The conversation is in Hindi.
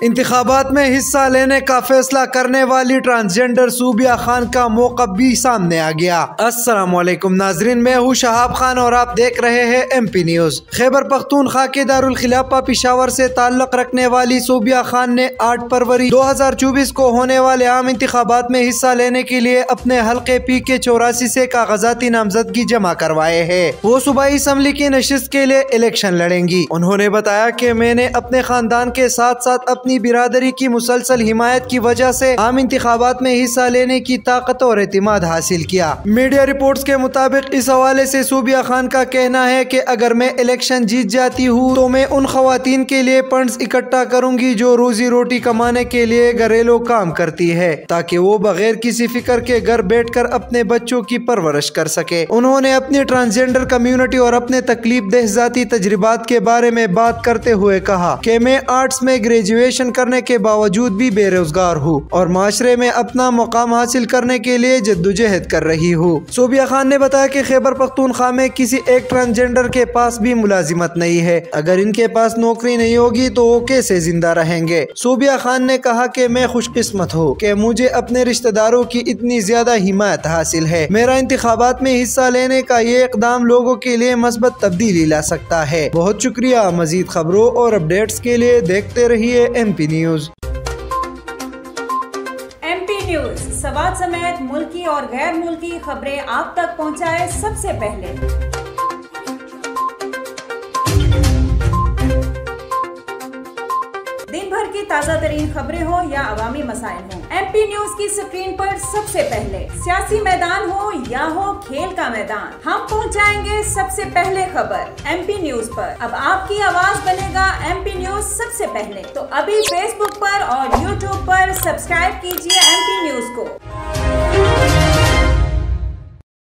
इंतखाबात में हिस्सा लेने का फैसला करने वाली ट्रांसजेंडर सूबिया खान का मौक़िफ़ भी सामने आ गया। अस्सलामुअलैकुम नाजरीन, मैं हूँ शहाब खान और आप देख रहे हैं MP न्यूज़। खैबर पख्तूनख्वा के दारुल खिलाफा पेशावर से ताल्लुक़ रखने वाली सूबिया खान ने 8 फरवरी 2024 को होने वाले आम इंतखाबात में हिस्सा लेने के लिए अपने हल्के PK 84 से कागजाती नामजदगी जमा करवाए है। वो सूबाई असम्बली की नशिस्त के लिए इलेक्शन लड़ेंगी। उन्होंने बताया कि मैंने अपने खानदान के साथ साथ अपनी बिरादरी की मुसलसल हिमायत की वजह से आम इंतखाबात में हिस्सा लेने की ताकत और एतमाद हासिल किया। मीडिया रिपोर्ट्स के मुताबिक इस हवाले से सूबिया खान का कहना है कि अगर मैं इलेक्शन जीत जाती हूँ तो मैं उन खवातीन के लिए फंड्स इकट्ठा करूंगी जो रोजी रोटी कमाने के लिए घरेलू काम करती है, ताकि वो बगैर किसी फिक्र के घर बैठकर अपने बच्चों की परवरिश कर सके। उन्होंने अपनी ट्रांसजेंडर कम्युनिटी और अपने तकलीफ देह जाती तजुर्बात के बारे में बात करते हुए कहा कि मैं आर्ट्स में ग्रेजुएशन करने के बावजूद भी बेरोजगार हूँ और माशरे में अपना मुकाम हासिल करने के लिए जद्दोजहद कर रही हूँ। सूबिया खान ने बताया कि खैबर पख्तूनख्वा में किसी एक ट्रांसजेंडर के पास भी मुलाजिमत नहीं है। अगर इनके पास नौकरी नहीं होगी तो वो कैसे जिंदा रहेंगे। सूबिया खान ने कहा कि मैं खुशकिस्मत हूँ कि मुझे अपने रिश्तेदारों की इतनी ज्यादा हिमायत हासिल है। मेरा इंतखाबात में हिस्सा लेने का ये इकदाम लोगों के लिए मस्बत तब्दीली ला सकता है। बहुत शुक्रिया। मजीद खबरों और अपडेट्स के लिए देखते रहिए MP न्यूज़। MP न्यूज़ सवाल समेत मुल्की और गैर मुल्की खबरें आप तक पहुंचाए सबसे पहले। दिन भर की ताज़ा तरीन खबरें हो या अवामी मसाइल हो, MP न्यूज़ की स्क्रीन पर सबसे पहले। सियासी मैदान हो या हो खेल का मैदान, हम पहुंचाएंगे सबसे पहले खबर MP न्यूज़ पर। अब आपकी आवाज बनेगा MP न्यूज़ सबसे पहले। तो अभी Facebook पर और YouTube पर सब्सक्राइब कीजिए MP न्यूज़ को।